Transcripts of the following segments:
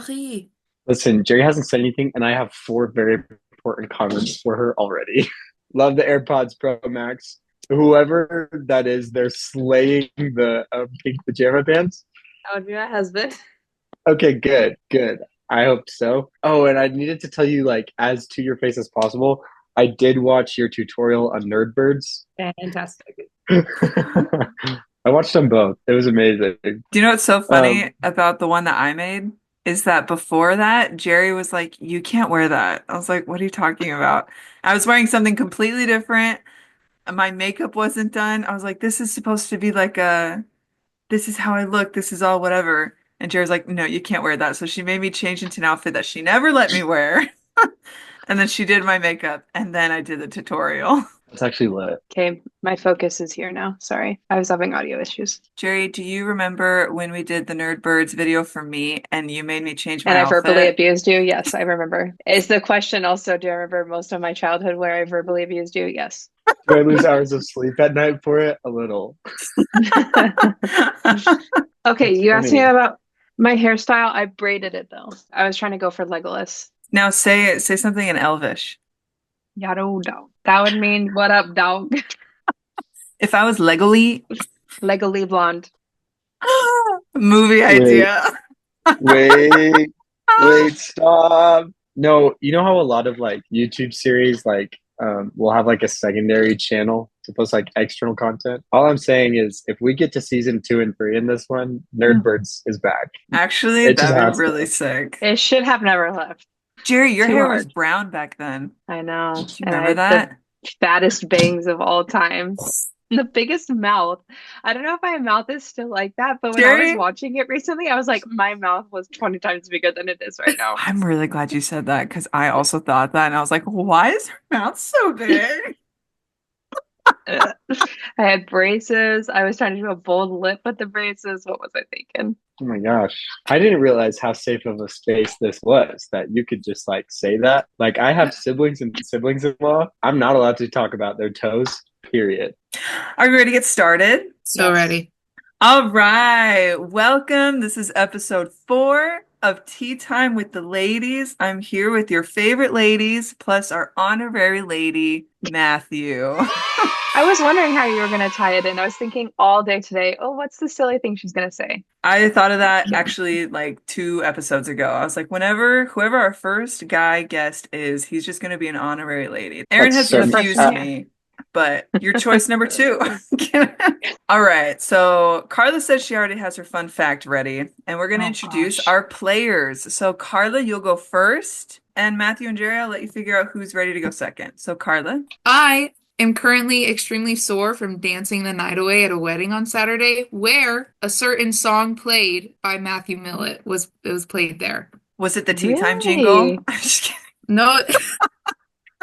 Jerry. Listen, Jerry hasn't said anything, and I have four very important comments for her already. Love the AirPods Pro Max. Whoever that is, they're slaying the pink pajama pants. That would be my husband. Okay, good, good. I hope so. Oh, and I needed to tell you, like, as to your face as possible, I did watch your tutorial on Nerdbirds. Fantastic. I watched them both. It was amazing. Do you know what's so Um, funny about the one that I made? Is that before that, Jerry was like, "You can't wear that." I was like, "What are you talking about?" I was wearing something completely different. My makeup wasn't done. I was like, "This is supposed to be like this is how I look. This is all whatever." And Jerry's like, "No, you can't wear that." So she made me change into an outfit that she never let me wear. And then she did my makeup, and then I did the tutorial. it's actually lit. Okay, my focus is here now. Sorry, I was having audio issues. Jerry, do you remember when we did the Nerdbirds video for me and you made me change my And I verbally outfit? abused you? Yes, I remember. Is the question also, do I remember most of my childhood where I verbally abused you? Yes. Do I lose hours of sleep at night for it? A little. Okay, It's you asked me funny. about my hairstyle. I braided it though. I was trying to go for Legolas. Now say something in Elvish. Yado dog. That would mean what up, dog? If I was legally Legally blonde. movie Wait, idea. wait, wait, stop. No, you know how a lot of like YouTube series will have like a secondary channel to post like external content? All I'm saying is if we get to season 2 and 3 in this one, Nerdbirds is back. Actually, It just that'd be has really to. sick. It should have never left. Jerry, your Too hair was hard. brown back then. I know. Do you And I remember had the that? fattest bangs of all time. The biggest mouth. I don't know if my mouth is still like that, but when I was Jerry, watching it recently, I was like, my mouth was 20 times bigger than it is right now. I'm really glad you said that because I also thought that and I was like, why is her mouth so big? I had braces. I was trying to do a bold lip with the braces. What was I thinking? Oh my gosh. I didn't realize how safe of a space this was that you could just like say that. Like I have siblings and siblings in law. I'm not allowed to talk about their toes, period. Are you ready to get started? So Yes. ready. All right. Welcome. This is episode 4 of Tea Time with the Ladies. I'm here with your favorite ladies, plus our honorary lady, Matthew. I was wondering how you were going to tie it in. I was thinking all day today, oh, what's the silly thing she's going to say? I thought of that actually like 2 episodes ago. I was like, whoever our first guy guest is, he's just going to be an honorary lady. Aaron That's has so The first confused one, yeah. me, but you're choice number 2. All right. So Carla says she already has her fun fact ready, and we're going to Oh, introduce gosh. our players. So Carla, you'll go first, and Matthew and Jerry, I'll let you figure out who's ready to go second. So Carla. I am currently extremely sore from dancing the night away at a wedding on Saturday, where a certain song played by Matthew Millett was played there. Was it the tea time jingle? Really? I'm just kidding. No, it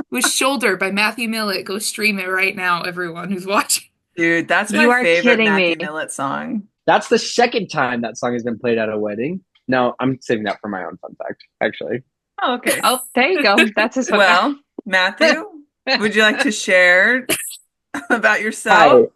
was Shoulder by Matthew Millett. Go stream it right now, everyone who's watching. Dude, that's You my are favorite kidding Matthew me. Millett song. That's the second time that song has been played at a wedding. No, I'm saving that for my own fun fact, actually. Oh, okay. Oh, there you go. That's his fun fact. Well, Matthew, would you like to share about Hi, yourself?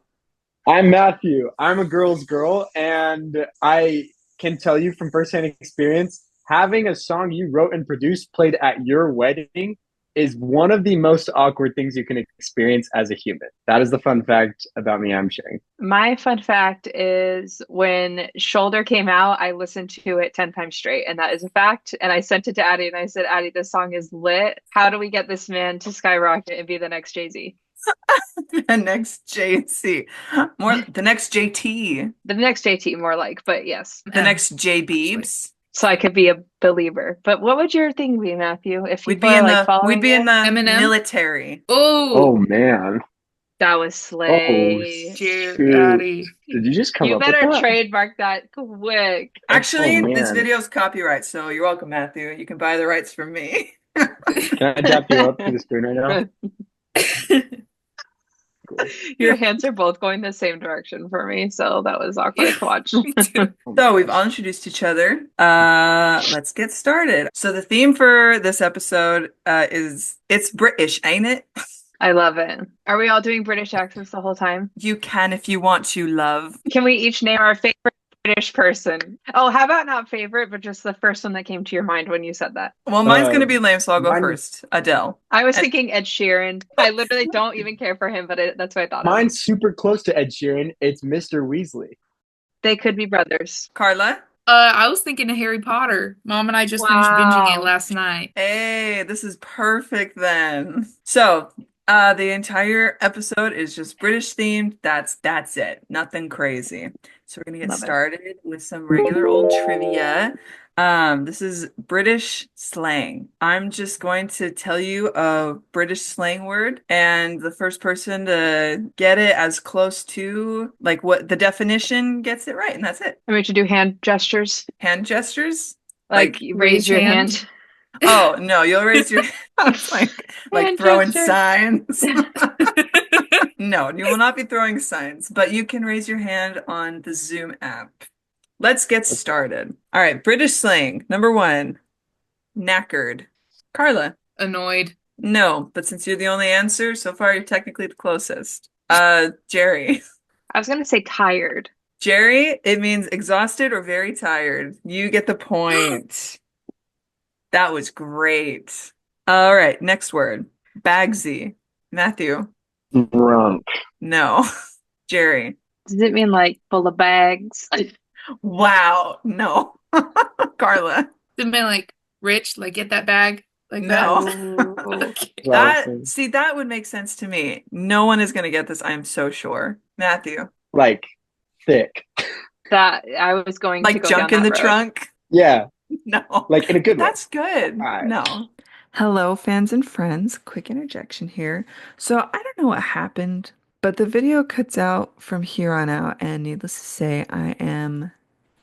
I'm Matthew. I'm a girl's girl, and I can tell you from firsthand experience, having a song you wrote and produced played at your wedding is one of the most awkward things you can experience as a human. That is the fun fact about me I'm sharing. My fun fact is when Shoulder came out, I listened to it 10 times straight, and that is a fact. And I sent it to Addie and I said, Addie, this song is lit. How do we get this man to skyrocket and be the next Jay-Z? The next JC. More the next JT. The next JT, more like, but yes. The next J Beebs. So I could be a believer. But what would your thing be, Matthew? If We'd people be are in like the following we'd be in you? the Eminem? military. Oh Oh, man. That was Oh slay. dear shoot. Daddy. Did you just come You up with better that? trademark that quick. Actually, Oh this man. video's copyright, so you're welcome, Matthew. You can buy the rights from me. Can I tap you up to the screen right now? Cool. Your hands are both going the same direction for me, so that was awkward to watch. Me too. Oh my So we've gosh. all introduced each other. Let's get started. So the theme for this episode is it's British, ain't it? I love it. Are we all doing British accents the whole time? You can if you want to, love. Can we each name our favorite British person. Oh, how about not favorite, but just the first one that came to your mind when you said that? Well, mine's gonna be lame, so I'll go Mine, first. Adele. I was And thinking Ed Sheeran. I literally don't even care for him, but that's what I thought of. mine's super close to Ed Sheeran. It's Mr. Weasley. They could be brothers. Carla. I was thinking of Harry Potter. Mom and I just finished binging it Wow. last night. Hey, this is perfect then. So, the entire episode is just British themed. That's it. Nothing crazy. So we're gonna get Love it. started with some regular old trivia. This is British slang. I'm just going to tell you a British slang word, and the first person to get it as close to like what the definition gets it right, and that's it. I'm going to do hand gestures, Hand gestures. like Like, you raise raise your hand. hand. oh no, you'll raise your hands like Hand throwing gesture. signs. No, you will not be throwing signs, but you can raise your hand on the Zoom app. Let's get started. All right, British slang. Number one, knackered. Carla. Annoyed. No, but since you're the only answer, so far you're technically the closest. Jerry. I was going to say tired. Jerry, it means exhausted or very tired. You get the point. That was great. All right, next word. Bagsy. Matthew. Drunk. No. Jerry. Does it mean like full of bags? Wow. No. Carla. Didn't mean like rich, like get that bag, like No. that. Ooh. Okay. That would make sense to me. No one is gonna get this, I'm so sure. Matthew. Like thick. That I was going to Like go junk down in the that road. trunk? Yeah, No. like in a good way. That's good. All right. No. Hello, fans and friends. Quick interjection here. So I don't know what happened, but the video cuts out from here on out, and needless to say, I am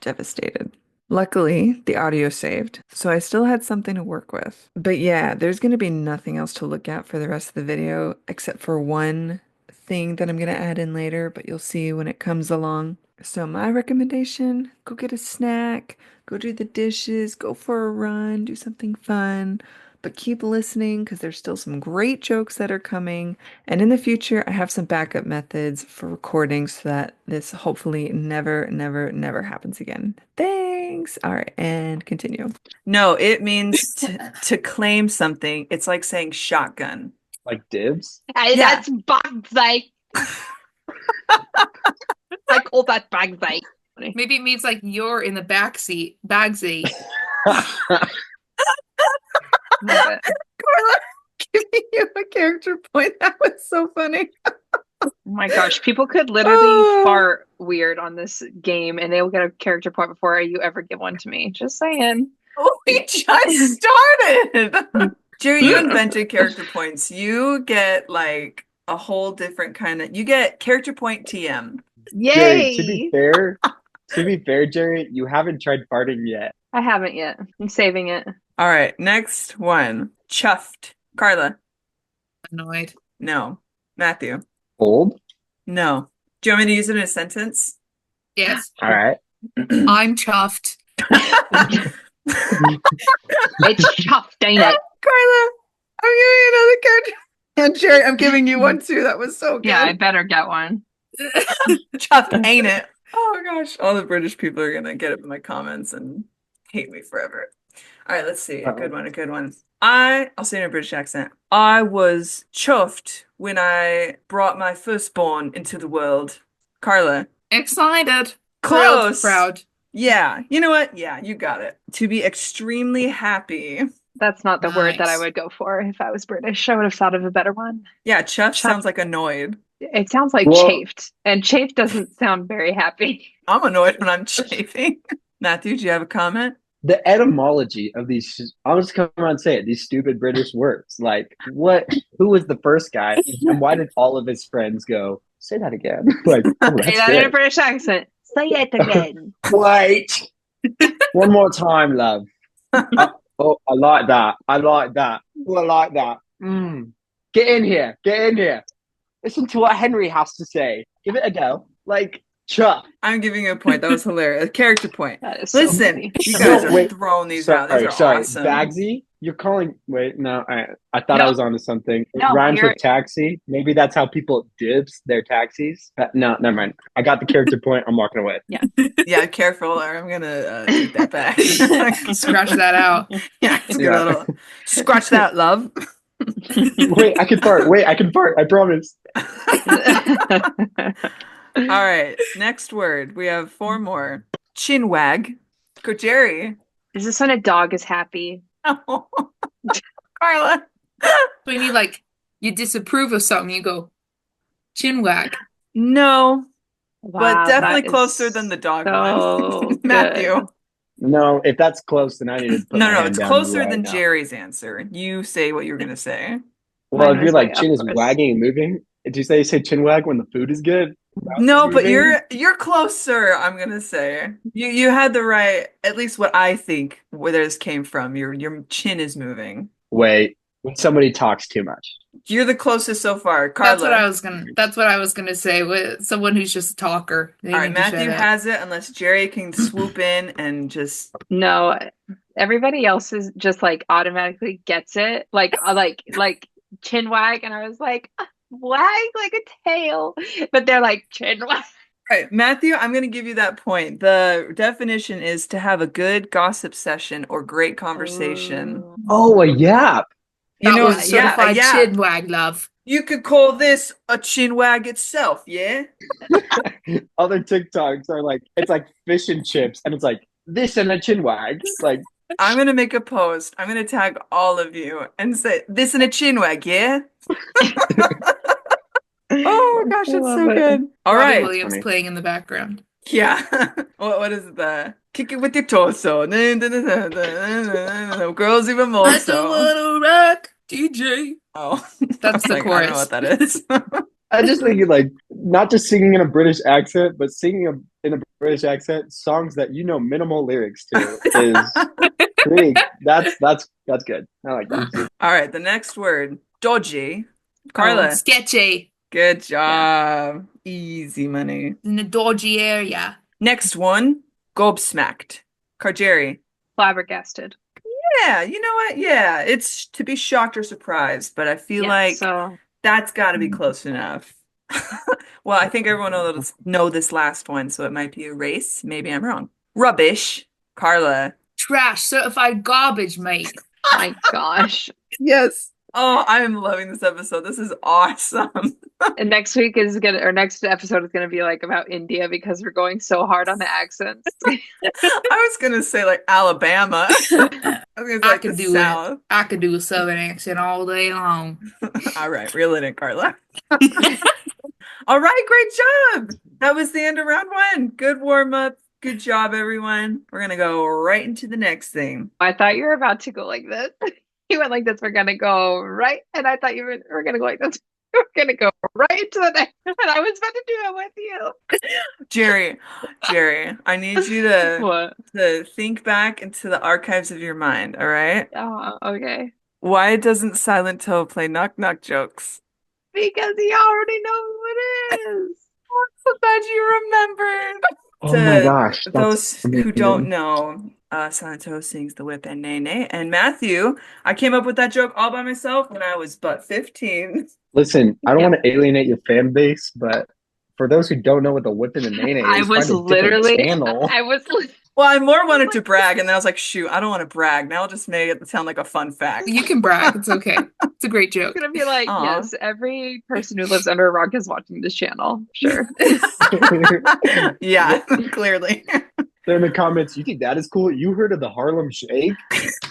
devastated. Luckily, the audio saved, so I still had something to work with. But yeah, there's going to be nothing else to look at for the rest of the video, except for one thing that I'm going to add in later, but you'll see when it comes along. So my recommendation, go get a snack, go do the dishes, go for a run, do something fun. But keep listening because there's still some great jokes that are coming. And in the future, I have some backup methods for recording so that this hopefully never, never, never happens again. Thanks. All right, and continue. No, it means to claim something. It's like saying shotgun. Like dibs. Hey, Yeah. that's bagsy. I call that bagsy. Maybe it means like you're in the back seat, Bagsy. Love it. Carla, giving you a character point. That was so funny. Oh my gosh, people could literally Oh. fart weird on this game and they will get a character point before you ever give one to me. Just saying. Oh, we just started. Jerry, you invented character points. You get like a whole different kind of, you get character point TM. Jerry, to Yay! be fair, Jerry, you haven't tried farting yet. I haven't yet. I'm saving it. All right, next one. Chuffed. Carla. Annoyed. No. Matthew. Old? No. Do you want me to use it in a sentence? Yes. All right. I'm chuffed. It's chuffed, ain't it? Carla, I'm giving you another character. And Jerry, I'm giving you one too. That was so good. Yeah, I better get one. Chuffed, ain't it? Oh my gosh. All the British people are gonna get up in my comments and hate me forever. All right, let's see. A good one, a good one. I'll say it in a British accent. I was chuffed when I brought my firstborn into the world. Carla. Excited. Close. Thrilled. Proud. Yeah. You know what? Yeah, you got it. To be extremely happy. That's not the word that I Nice. would go for if I was British. I would have thought of a better one. Yeah, chuffed Chuffed. sounds like annoyed. It sounds like Well- chafed, and chafed doesn't sound very happy. I'm annoyed when I'm chafing. Matthew, do you have a comment? The etymology of these, I'll just come around and say it, these stupid British words. Like, what? Who was the first guy? And why did all of his friends go, say that again? Like, oh, Say that's that in a good. British accent. Say it again. Wait. One more time, love. Oh, I like that. I like that. Oh, I like that. Get in here. Get in here. Listen to what Henry has to say. Give it a go. Like, chuff. I'm giving you a point. That was hilarious. A character point. That is so Listen, funny. you guys No, are wait. throwing these out. These are Sorry. awesome. Bagsy. You're calling. Wait, no. I thought I No, was onto something. It no, rhymes you're with taxi. Maybe that's how people dibs their taxis. No, never mind. I got the character point. I'm walking away. yeah. Yeah, careful, or I'm gonna take that back. Scratch that out. Yeah, just get a Yeah. little scratch that, love. Wait, I can fart. Wait, I can fart. I promise. All right, next word. We have four more. Chinwag. Go, Jerry. Is this when a dog is happy? Oh. Carla. So you need like you disapprove of something, you go chin wag. No, but Wow, definitely that closer is than the dog one. so Matthew. good. No, if that's close, then I need to put No, my no, hand it's down closer right than now. Jerry's answer. You say what you're gonna say. Well, Mine if you're was like like, of chin is course. wagging and moving, did you say chin wag when the food is good? Without No, but moving? you're closer, I'm gonna say. You had the right, at least what I think where this came from. Your chin is moving. Wait, when somebody talks too much. You're the closest so far. Carla. That's what I was gonna say with someone who's just a talker. They All right, need to shut Matthew up. has it unless Jerry can swoop in and just No, everybody else is just like automatically gets it. Like chin wag, and I was like, wag like a tail. But they're like chin wag. All right, Matthew, I'm going to give you that point. The definition is to have a good gossip session or great conversation. Oh. Oh, a yap. You That know, was a yeah, certified yeah. chin wag, love. You could call this a chin wag itself, yeah? Other TikToks are like, it's like fish and chips, and it's like this and a chin wag. Like, I'm going to make a post. I'm going to tag all of you and say, this and a chin wag, yeah? Oh gosh, I that's love so it. good. All Robbie right. Williams funny. playing in the background. Yeah. What is the kick it with your torso? Girls even more I don't so. wanna rock, DJ. Oh, I That's was the like, I don't know chorus. what that is. I just think like not just singing in a British accent, but singing in a British accent songs that you know minimal lyrics to is pretty. That's good. I like that. All right, the next word, dodgy. Oh, Carla, sketchy good Yeah. job. Easy money. in a dodgy area. Next one, gobsmacked. Carjeri. Flabbergasted. Yeah, you know what? Yeah, it's to be shocked or surprised, but I feel Yeah, like so that's got to be close enough. Well, I think everyone know this last one, so it might be a race. Maybe I'm wrong. Rubbish. Carla. Trash, certified garbage, mate. my gosh. Yes. Oh, I'm loving this episode. This is awesome. And next week is gonna, or next episode is gonna be like about India because we're going so hard on the accents. I was gonna say like Alabama. I was gonna say I like could the do South. it. I could do a southern accent all day long. All right, reel it in, Carla. All right, great job. That was the end of round one. Good warm up. Good job, everyone. We're gonna go right into the next thing. I thought you were about to go like this. You went like this. We're gonna go right, and I thought you were gonna go like this. We're gonna go right into the next, and I was about to do it with you. Jerry, I need you to What? think back into the archives of your mind, all right? Oh, okay. Why doesn't Silent Toe play knock knock jokes? Because he already knows who it is. So glad you remembered. Oh my To gosh, those that's who don't amazing. know, Silent Toe sings the whip and nay nay. And Matthew, I came up with that joke all by myself when I was but 15. Listen, I don't Yeah. want to alienate your fan base, but for those who don't know what the whip and the nene I is, was find a different literally, channel. I was, Well, I more wanted to brag, and then I was like, shoot, I don't want to brag. Now I'll just make it sound like a fun fact. You can brag. It's okay. It's a great joke. gonna be like, Aw. yes, every person who lives under a rock is watching this channel. Sure. Yeah, clearly. They're in the comments. You think that is cool? You heard of the Harlem Shake?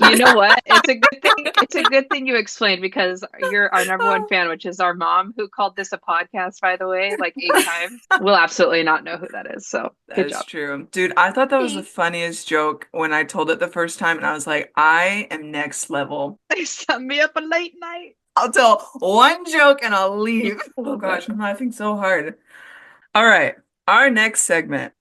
You know what? It's a good thing. It's a good thing you explained because you're our number one fan, which is our mom, who called this a podcast, by the way, like 8 times. Will absolutely not know who that is. So good That's job. true. Dude, I thought that was the funniest joke when I told it the first time, and I was like, I am next level. They set me up a late night. I'll tell one joke and I'll leave. Oh love gosh, it. I'm laughing so hard. All right. Our next segment.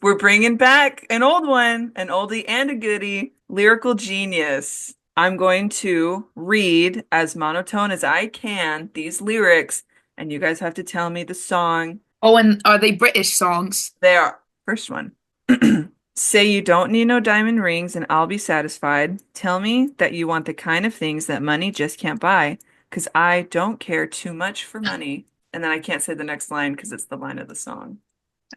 We're bringing back an old one, an oldie and a goodie, lyrical genius. I'm going to read as monotone as I can these lyrics, and you guys have to tell me the song. Oh, and are they British songs? They are. First one. Say you don't need no diamond rings and I'll be satisfied. Tell me that you want the kind of things that money just can't buy. Because I don't care too much for money. And then I can't say the next line because it's the line of the song.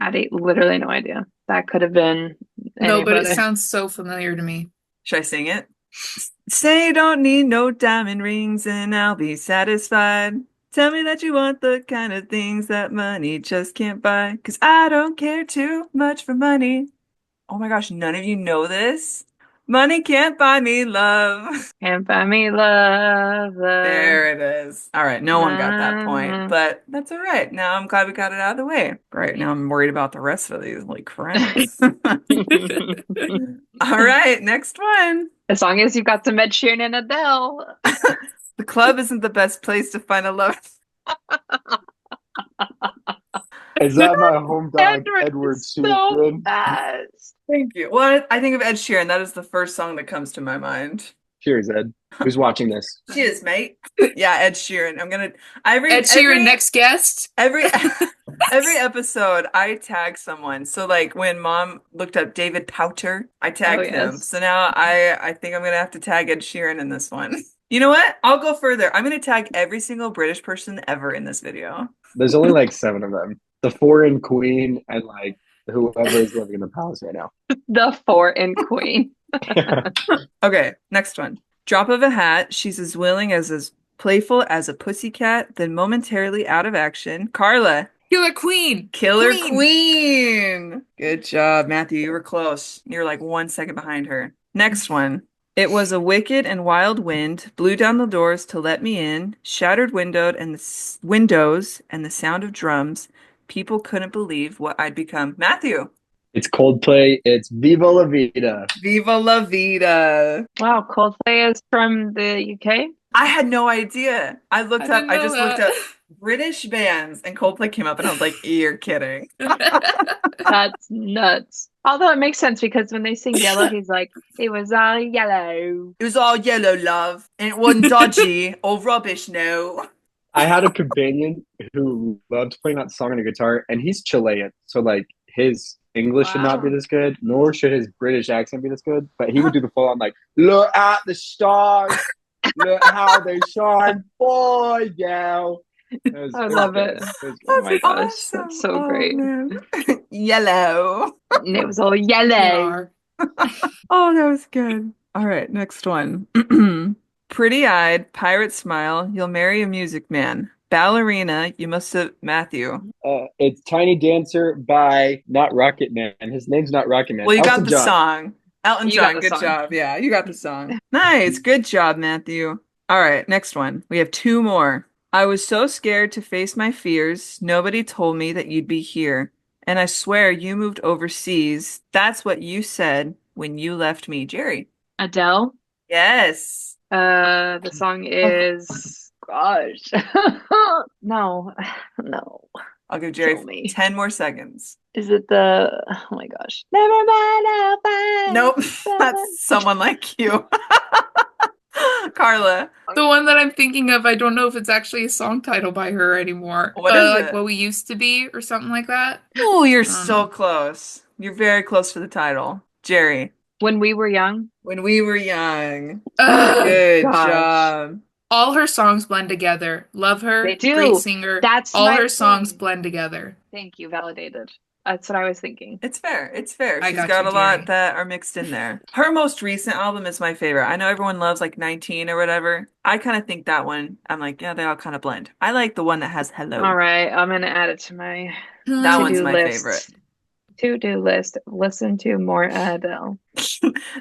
I had literally no idea. That could have been No, but it anybody. sounds so familiar to me. Should I sing it? Say you don't need no diamond rings and I'll be satisfied. Tell me that you want the kind of things that money just can't buy. Because I don't care too much for money. Oh my gosh, none of you know this? Money can't buy me love. Can't buy me love. There it is. All right, no one got that point, Uh, but that's all right. Now I'm glad we got it out of the way. Right now I'm worried about the rest of these. Holy crap. All right, next one. As long as you've got some Ed Sheeran and Adele. The club isn't the best place to find a love. Is that my home dog, Edward Edward is so Sheeran? fast. Thank you. Well, I think of Ed Sheeran. That is the first song that comes to my mind. Cheers, Ed. Who's watching this? Cheers, mate. Yeah, Ed Sheeran. I'm gonna Ed Sheeran, next guest. every episode I tag someone. So like when mom looked up David Powter, I tagged him. yes. So now I think I'm gonna have to tag Ed Sheeran in this one. You know what? I'll go further. I'm gonna tag every single British person ever in this video. There's only like 7 of them. The foreign queen and like whoever is living in the palace right now. The foreign queen. Okay, next one. Drop of a hat. She's as willing as playful as a pussycat, then momentarily out of action. Carla. Killer Queen. Killer Queen. Good job, Matthew. You were close. You're like 1 second behind her. Next one. It was a wicked and wild wind, blew down the doors to let me in, shattered windows and the sound of drums. People couldn't believe what I'd become. Matthew. It's Coldplay. It's Viva La Vida. Viva la vida. Wow, Coldplay is from the UK? I had no idea. I just looked up that. British bands and Coldplay came up and I was like, you're kidding. That's nuts. Although it makes sense because when they sing Yellow, he's like, it was all yellow. It was all yellow, love, and it wasn't dodgy or rubbish, no. I had a companion who loved playing that song on a guitar, and he's Chilean. So, like, his English should not be Wow. this good, nor should his British accent be this good. But he would do the full on, like, look at the stars, look how they shine, boy, yeah. I love it. Oh my gosh, that's so great. Man. Yellow. And it was all You yellow. are. Oh, that was good. All right, next one. Pretty-eyed, pirate smile, you'll marry a music man. Ballerina, you must have Matthew. It's Tiny Dancer by not Rocket Man. His name's not Rocket Man. Well, you got Elton the John. song. Elton You got John, the good song. job. Yeah, you got the song. Nice. Good job, Matthew. All right, next one. We have 2 more. I was so scared to face my fears. Nobody told me that you'd be here. And I swear you moved overseas. That's what you said when you left me, Jerry. Adele. Yes. The song is gosh. No. No. I'll give Jerry Kill me. 10 more seconds. Is it the oh my gosh. Never mind, I'll find Nope, someone. that's someone like you. Carla. The one that I'm thinking of, I don't know if it's actually a song title by her anymore. What is Like it? What We Used to Be or something like that. Oh, you're I don't so know. close. You're very close to the title. Jerry. When we were young. When we were young. Ugh. Good gosh. job. All her songs blend together. Love her. They do. Great singer. That's All my her songs thing. blend together. Thank you, validated. That's what I was thinking. It's fair. It's fair. I She's got got you, a lot Jerry. that are mixed in there. Her most recent album is my favorite. I know everyone loves like 19 or whatever. I kind of think that one, I'm like, yeah, they all kind of blend. I like the one that has Hello. All right, I'm gonna add it to my That one's to-do my list. favorite. To-do list. Listen to more Adele.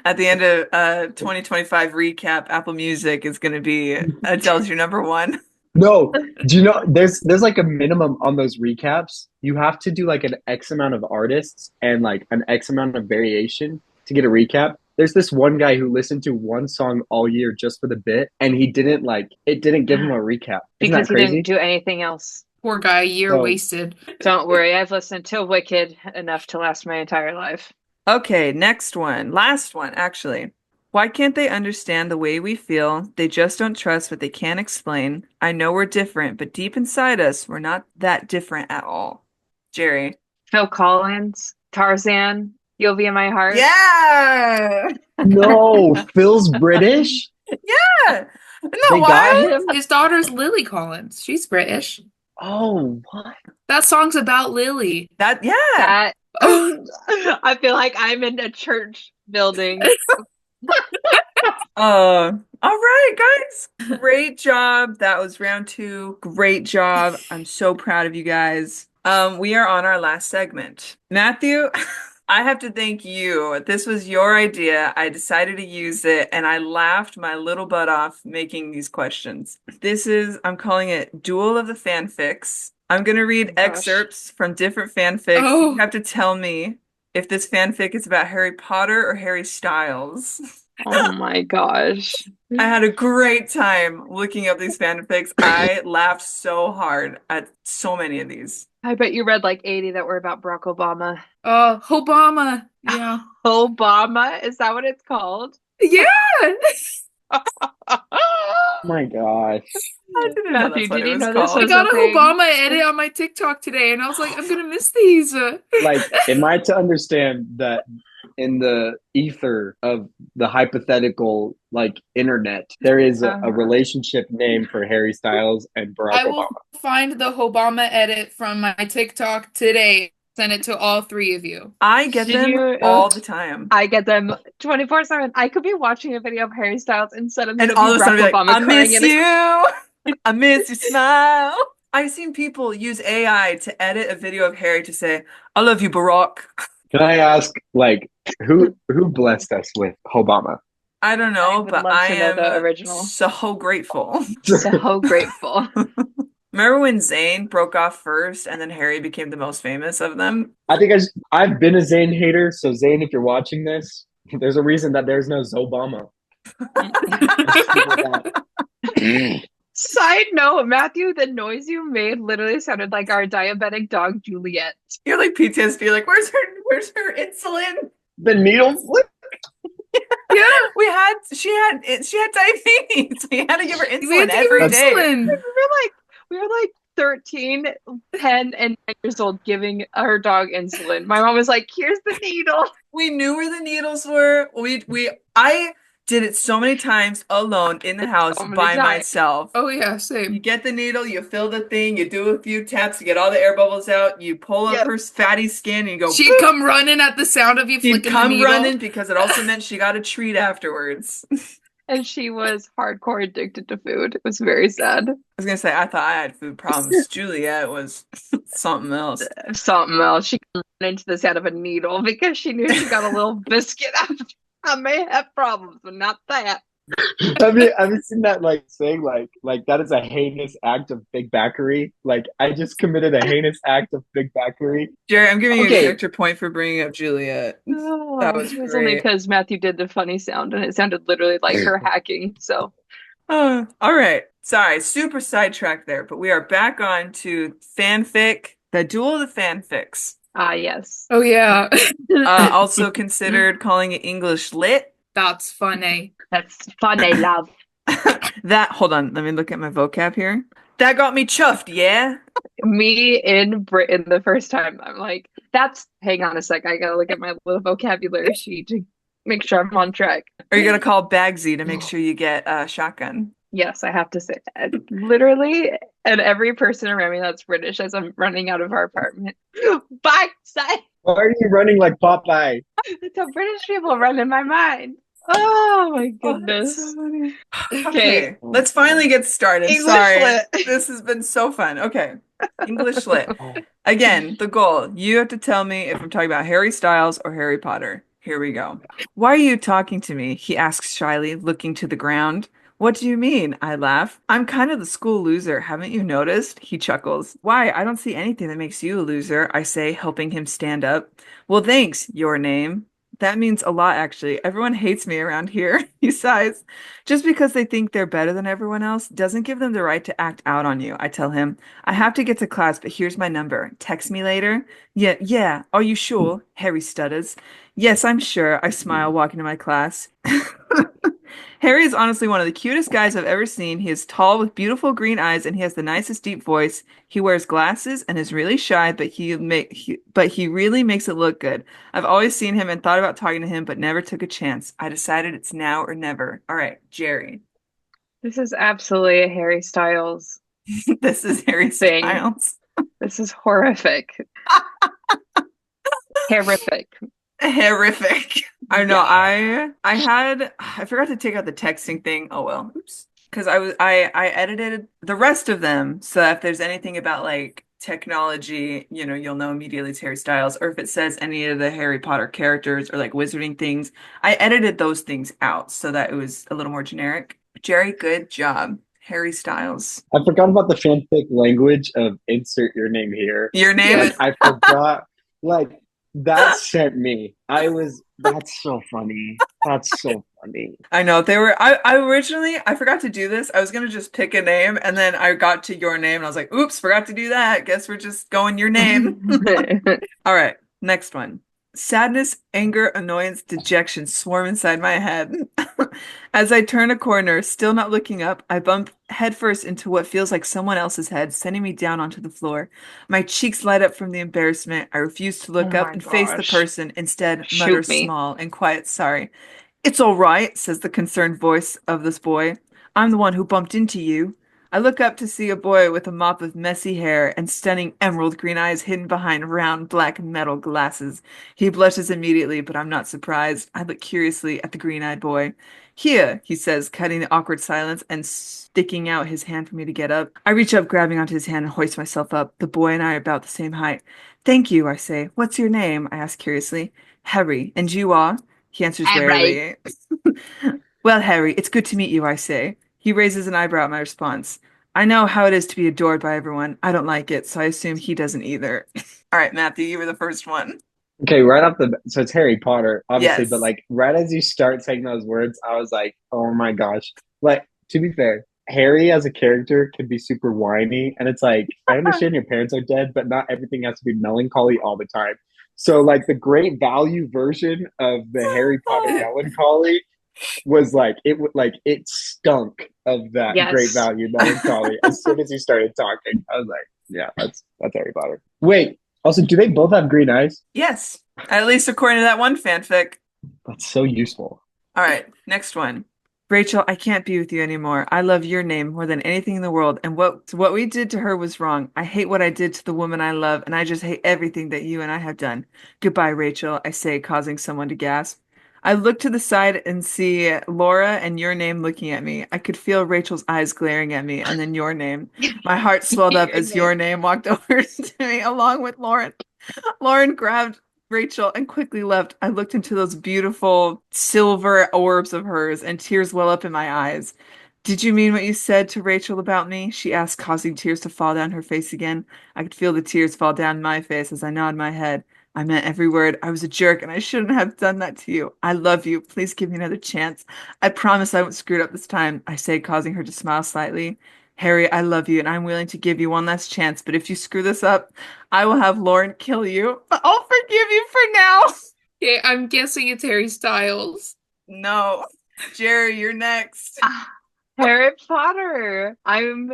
At the end of 2025 recap, Apple Music is going to be Adele's your number one. No, do you know there's like a minimum on those recaps. You have to do like an X amount of artists and like an X amount of variation to get a recap. There's this one guy who listened to one song all year just for the bit, and he didn't like it didn't give him a recap. Isn't Because that he crazy? didn't do anything else. Poor guy, year So- wasted. Don't worry, I've listened to Wicked enough to last my entire life. Okay, next one. Last one, actually. Why can't they understand the way we feel? They just don't trust what they can't explain. I know we're different, but deep inside us, we're not that different at all. Jerry. Phil Collins, Tarzan. You'll be in my heart. Yeah. No, Phil's British. Yeah. Isn't that They got wild? him. His daughter's Lily Collins. She's British. Oh, what? That song's about Lily. That, yeah. That Oh, I feel like I'm in a church building. All right, guys. Great job. That was round two. Great job. I'm so proud of you guys. We are on our last segment. Matthew, I have to thank you. This was your idea. I decided to use it, and I laughed my little butt off making these questions. I'm calling it Duel of the Fanfics. I'm going to read Gosh. excerpts from different fanfics. You oh, have to tell me if this fanfic is about Harry Potter or Harry Styles. Oh my gosh. I had a great time looking up these fanfics. I laughed so hard at so many of these. I bet you read like 80 that were about Barack Obama. Obama. Yeah. Obama? Is that what it's called? Yeah. Oh my gosh. I didn't know Matthew, that's what did it you was know this I called. was got a a thing? Obama edit on my TikTok today, and I was like, I'm gonna miss these. Like, am I to understand that in the ether of the hypothetical like internet, there is a Uh-huh. relationship name for Harry Styles and Barack I will Obama? find the Obama edit from my TikTok today. Send it to all three of you. I get Did them you- all the time. I get them 24/7. I could be watching a video of Harry Styles and suddenly And it'll all of be a sudden, Barack I'll be like, Obama I crying miss in a you. I miss your smile. I've seen people use AI to edit a video of Harry to say, I love you, Barack. Can I ask, like, who blessed us with Obama? I don't I know, would but love I to know the am original. so grateful. So grateful. Remember when Zayn broke off first and then Harry became the most famous of them? I think I've been a Zayn hater, so Zayn, if you're watching this, there's a reason that there's no Zobama. Side note, Matthew, the noise you made literally sounded like our diabetic dog Juliet. You're like PTSD, like, where's her insulin? The needle flip. Yeah. She had diabetes. We had to give her We insulin had to give her every day. insulin. We were like 13, 10, and 9 years old giving our dog insulin. My mom was like, here's the needle. We knew where the needles were. I did it so many times alone in the house So many by times. myself. Oh yeah, You same. get the needle, you fill the thing, you do a few taps to get all the air bubbles out, you pull up Yep. her fatty skin and you go She'd boop. come running at the sound of you She'd flicking the come needle. running because it also meant she got a treat afterwards. I And she was hardcore addicted to food. It was very sad. was gonna say I thought I had food problems. Juliet was something else. Something else. She ran into the sound of a needle because she knew she got a little biscuit after. I may have problems, but not that. Have you seen that like saying like that is a heinous act of big backery? Like I just committed a heinous act of big backery. Jerry, I'm giving you Okay. an extra point for bringing up Juliet. That was It was only great. because Matthew did the funny sound and it sounded literally like her hacking. So All right. Sorry, super sidetracked there, but we are back on to fanfic, the Duel of the Fanfics. yes. Oh yeah. Also considered calling it English lit. That's funny. That's funny, love. Hold on, let me look at my vocab here. That got me chuffed, yeah? Me in Britain the first time. I'm like, hang on a sec. I gotta look at my little vocabulary sheet to make sure I'm on track. Or you gotta call Bagsy to make sure you get a shotgun. Yes, I have to say, literally, and every person around me that's British as I'm running out of our apartment. Backside. Why are you running like Popeye? That's how British people run in my mind. Oh my Oh, goodness. that's so funny. Okay. Okay, let's finally get started. English Sorry, lit. this has been so fun. Okay, English lit. Again, the goal. You have to tell me if I'm talking about Harry Styles or Harry Potter. Here we go. Why are you talking to me? He asks shyly, looking to the ground. What do you mean? I laugh. I'm kind of the school loser. Haven't you noticed? He chuckles. Why? I don't see anything that makes you a loser, I say, helping him stand up. Well, thanks. Your name. That means a lot, actually. Everyone hates me around here. He sighs. Just because they think they're better than everyone else doesn't give them the right to act out on you. I tell him, I have to get to class, but here's my number. Text me later. Yeah. Are you sure? Harry stutters. Yes, I'm sure. I smile, walking to my class. Harry is honestly one of the cutest guys I've ever seen. He is tall with beautiful green eyes and he has the nicest deep voice. He wears glasses and is really shy, but he really makes it look good. I've always seen him and thought about talking to him, but never took a chance. I decided it's now or never. All right, Jerry. This is absolutely a Harry Styles This is Harry thing. Styles. This is horrific. Horrific. Horrific. I know. Yeah. I forgot to take out the texting thing. Oh well. Oops. Because I edited the rest of them so that if there's anything about like technology, you'll know immediately it's Harry Styles, or if it says any of the Harry Potter characters or like wizarding things, I edited those things out so that it was a little more generic. Jerry, good job. Harry Styles. I forgot about the fanfic language of insert your name here. Your name? Like, I forgot. Like, that sent me. That's so funny. That's so funny. I know I originally, I forgot to do this. I was going to just pick a name and then I got to your name and I was like, oops, forgot to do that. Guess we're just going your name. All right, next one. Sadness, anger, annoyance, dejection swarm inside my head. As I turn a corner, still not looking up, I bump headfirst into what feels like someone else's head, sending me down onto the floor. My cheeks light up from the embarrassment. I refuse to look Oh up my and face the gosh. person, instead mutter Shoot me. small and quiet sorry. It's all right, says the concerned voice of this boy. I'm the one who bumped into you. I look up to see a boy with a mop of messy hair and stunning emerald green eyes hidden behind round black metal glasses. He blushes immediately, but I'm not surprised. I look curiously at the green-eyed boy. Here, he says, cutting the awkward silence and sticking out his hand for me to get up. I reach up, grabbing onto his hand and hoist myself up. The boy and I are about the same height. Thank you, I say. What's your name? I ask curiously. Harry. And you are? He answers warily. Well, Harry, it's good to meet you, I say. He raises an eyebrow at my response. I know how it is to be adored by everyone. I don't like it, so I assume he doesn't either. All right, Matthew, you were the first one. Okay, right off the so it's Harry Potter, obviously, but Yes. like right as you start saying those words, I was like, oh my gosh. Like, to be fair, Harry as a character can be super whiny, and it's like, I understand your parents are dead, but not everything has to be melancholy all the time. So like the great value version of the Harry Potter melancholy was like it stunk of that great Yes. value melancholy as soon as he started talking. I was like, yeah, that's Harry Potter. Wait, also, do they both have green eyes? Yes, at least according to that one fanfic. That's so useful. All right, next one. Rachel, I can't be with you anymore. I love your name more than anything in the world, and what we did to her was wrong. I hate what I did to the woman I love, and I just hate everything that you and I have done. Goodbye, Rachel, I say, causing someone to gasp. I look to the side and see Laura and your name looking at me. I could feel Rachel's eyes glaring at me, and then your name. My heart swelled up as your name walked over to me along with Lauren. Lauren grabbed Rachel and quickly left. I looked into those beautiful silver orbs of hers, and tears well up in my eyes. Did you mean what you said to Rachel about me? She asked, causing tears to fall down her face again. I could feel the tears fall down my face as I nodded my head. I meant every word. I was a jerk and I shouldn't have done that to you. I love you. Please give me another chance. I promise I won't screw it up this time, I say, causing her to smile slightly. Harry, I love you and I'm willing to give you one last chance, but if you screw this up, I will have Lauren kill you. But I'll forgive you for now. Okay, I'm guessing it's Harry Styles. No. Jerry, you're next. Harry Potter. I'm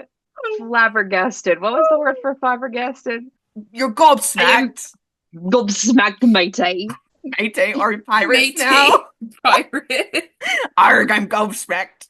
flabbergasted. What was the word for flabbergasted? You're gobsmacked. Gobsmacked, matey. Matey, are you pirates Matey. now? Pirate. Arg, I'm gobsmacked.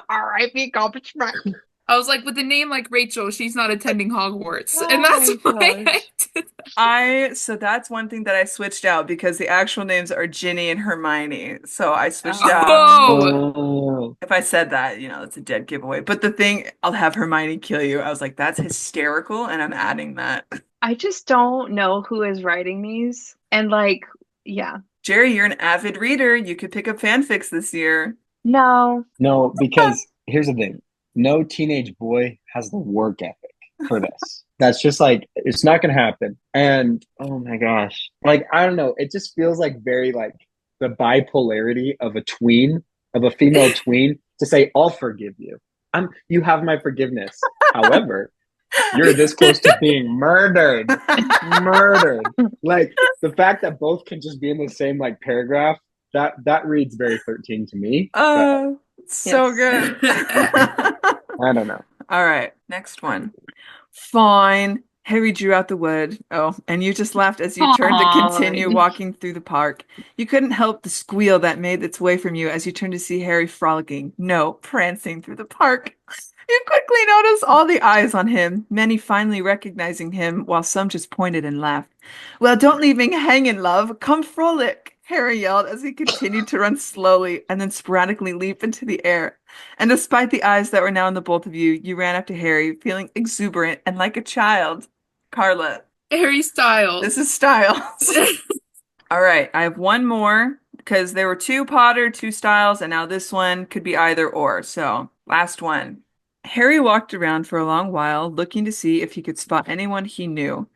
R.I.P. gobsmacked. I was like, with a name like Rachel, she's not attending Hogwarts. Oh And that's my why gosh. I did So that's one thing that I switched out because the actual names are Ginny and Hermione. So I switched that. out. Oh, Oh, If I said that, that's a dead giveaway. But the thing, I'll have Hermione kill you. I was like, that's hysterical, and I'm adding that. I just don't know who is writing these. And like, yeah. Jerry, you're an avid reader. You could pick up fanfics this year. No. no, because here's the thing. No teenage boy has the work ethic for this. That's just like, it's not going to happen. And oh my gosh. Like, I don't know. It just feels like very like the bipolarity of a tween, of a female tween to say, I'll forgive you. You have my forgiveness. However, you're this close to being murdered. Murdered. Like the fact that both can just be in the same like paragraph that reads very 13 to me, but So Yes. good. I don't know. All right, next one. Fine. Harry drew out the wood. Oh, and you just laughed as you turned to continue Fine. walking through the park. You couldn't help the squeal that made its way from you as you turned to see Harry frolicking, no, prancing through the park. You quickly noticed all the eyes on him, many finally recognizing him, while some just pointed and laughed. Well, don't leave me hanging, love. Come frolic, Harry yelled as he continued to run slowly and then sporadically leap into the air. And despite the eyes that were now on the both of you, you ran up to Harry, feeling exuberant and like a child. Carla, Harry this Styles. is Styles. All right, I have one more because there were two Potter, two Styles, and now this one could be either or. So, last one. Harry walked around for a long while, looking to see if he could spot anyone he knew.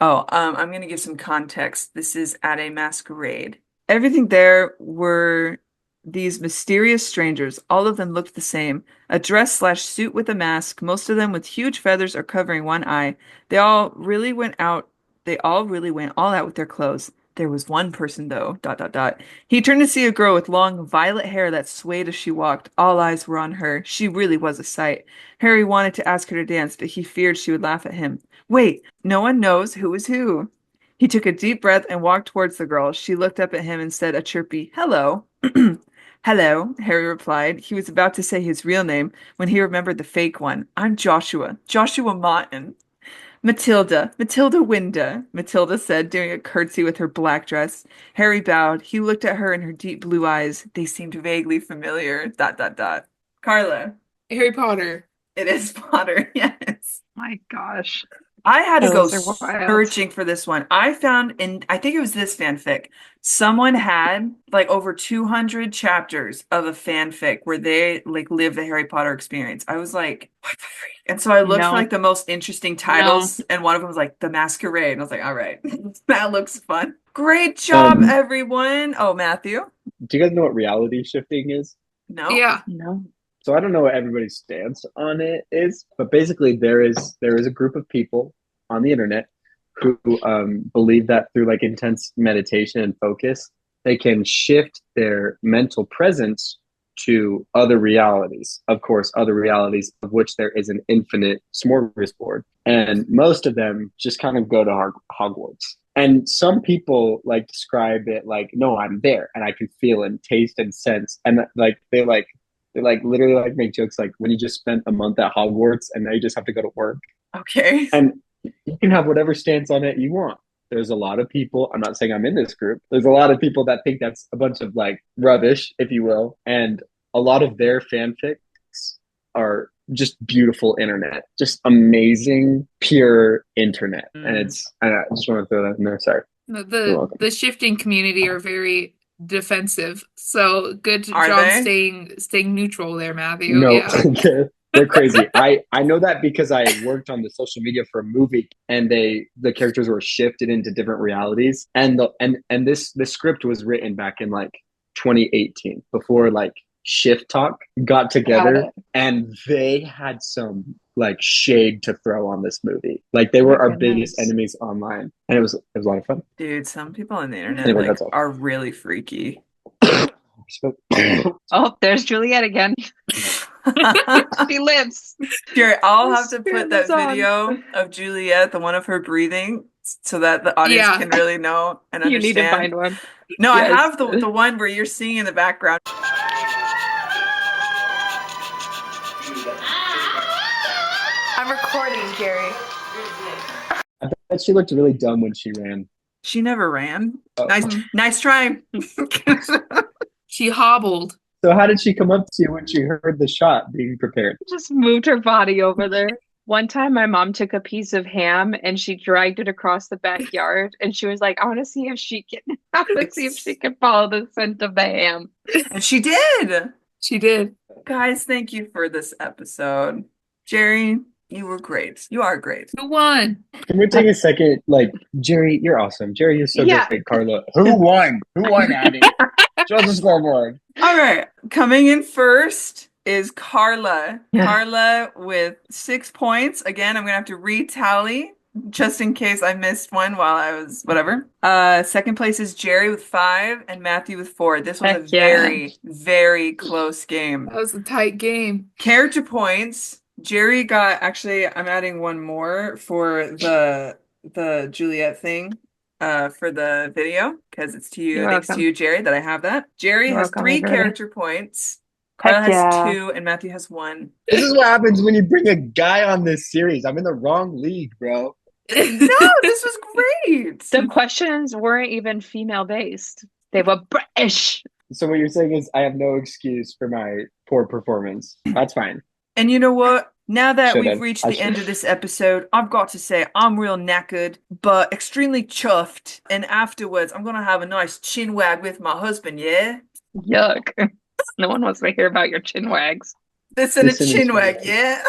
Oh, I'm going to give some context. This is at a masquerade. Everything there were these mysterious strangers. All of them looked the same. A dress slash suit with a mask, most of them with huge feathers or covering one eye. They all really went all out with their clothes. There was one person though, dot dot dot. He turned to see a girl with long violet hair that swayed as she walked. All eyes were on her. She really was a sight. Harry wanted to ask her to dance, but he feared she would laugh at him. Wait, no one knows who is who. He took a deep breath and walked towards the girl. She looked up at him and said a chirpy, "Hello." "Hello," Harry replied. He was about to say his real name when he remembered the fake one. "I'm Joshua, Joshua Martin." Matilda Winda," Matilda said, doing a curtsy with her black dress. Harry bowed. He looked at her in her deep blue eyes. They seemed vaguely familiar. Dot dot dot. Carla, Harry Potter. it is Potter. Yes. My gosh. I had to go Those are wild. searching for this one. I found in, I think it was this fanfic, someone had like over 200 chapters of a fanfic where they like live the Harry Potter experience. I was like, what the freak? And so I looked for No, like the most interesting no. titles, and one of them was like The Masquerade. And I was like, all right, that looks fun. Great job, Um, everyone. Oh, Matthew? do you guys know what reality shifting is? No? Yeah. No. So I don't know what everybody's stance on it is, but basically there is a group of people on the internet who believe that through like intense meditation and focus, they can shift their mental presence to other realities. Of course, other realities of which there is an infinite smorgasbord, and most of them just kind of go to Hogwarts. And some people like describe it like, no, I'm there and I can feel and taste and sense, and they literally like make jokes like when you just spent a month at Hogwarts and now you just have to go to work. Okay. And you can have whatever stance on it you want. There's a lot of people, I'm not saying I'm in this group, there's a lot of people that think that's a bunch of like rubbish, if you will. And a lot of their fanfics are just beautiful internet, just amazing, pure internet. And I just want to throw that in there. Sorry. The You're the, welcome. the shifting community are very defensive. So good Are job they? staying neutral there, Matthew. No, Yeah. they're crazy. I know that because I worked on the social media for a movie, and the characters were shifted into different realities, and the script was written back in like 2018 before like Shift Talk got Got together, it. and they had some like shade to throw on this movie. Like they Oh my were our biggest goodness. enemies online, and it was a lot of fun. Dude, some people on the internet Anyway, like that's all. are really freaky. Oh, there's Juliet again. She lives. Jerry, I'll The have to put spirit that lives on. video of Juliet, the one of her breathing, so that the audience Yeah. can really know and You need to understand. find one. No, I Yes. have the one where you're singing in the background. I'm recording, Jerry. I bet she looked really dumb when she ran. She never ran. Oh. Nice try. She hobbled. So how did she come up to you when she heard the shot being prepared? Just moved her body over there. One time, my mom took a piece of ham and she dragged it across the backyard, and she was like, "I want to see if she can, I want to see if she can follow the scent of the ham." And she did. She did. Guys, thank you for this episode. Jerry, you were great. You are great. Who won? Can we take a second? Like, Jerry, you're awesome. Jerry, you're so Yeah. great. Carla, who won? Who won, Addie? Show us the scoreboard. All right. Coming in first is Carla. Yeah. Carla with 6 points. Again, I'm going to have to retally just in case I missed one while I was whatever. Second place is Jerry with 5 and Matthew with 4. This was a Heck yeah. very, very close game. That was a tight game. Character points. Jerry got actually, I'm adding one more for the Juliet thing for the video because it's to you, You're thanks to welcome. you, Jerry, that I have that. Jerry You're has welcome, 3 everybody. character points. Carla Heck has yeah. 2 and Matthew has 1. This is what happens when you bring a guy on this series. I'm in the wrong league, bro. No, this was great. The questions weren't even female based. They were British. So what you're saying is I have no excuse for my poor performance. That's fine. And you know what? Now that we've Should've. reached I the end should. of this episode, I've got to say I'm real knackered, but extremely chuffed. And afterwards, I'm gonna have a nice chin wag with my husband, yeah? Yuck. No one wants to hear about your chin wags. This and a Listen to chin chin wag, wag. yeah?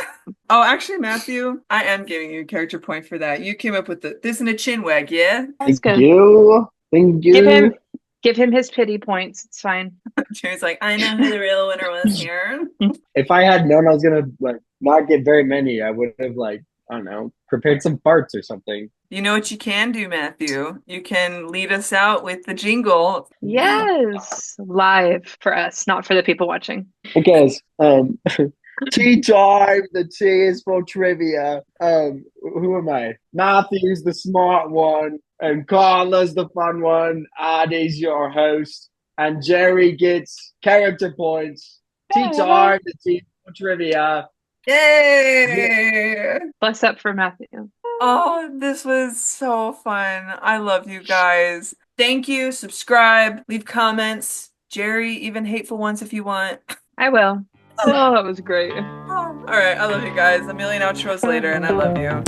Oh, actually, Matthew, I am giving you a character point for that. You came up with the this and a chin wag, yeah? That's Thank good. you. Thank you. Give him his pity points. It's fine. Jerry's like, I know who the real winner was here. If I had known I was gonna like not get very many, I would have like, I don't know, prepared some farts or something. You know what you can do, Matthew? You can lead us out with the jingle. Yes. Live for us, not for the people watching. Hey guys, tea time. The T is for trivia. Who am I? Matthew's the smart one, and Carla's the fun one. Addie's your host, and Jerry gets character points. Tea time. The T is for trivia. Yay! Bless up for Matthew. Oh, this was so fun. I love you guys. Thank you. Subscribe, leave comments. Jerry, even hateful ones if you want. I will. Oh, that was great. All right, I love you guys. A million outros later, and I love you.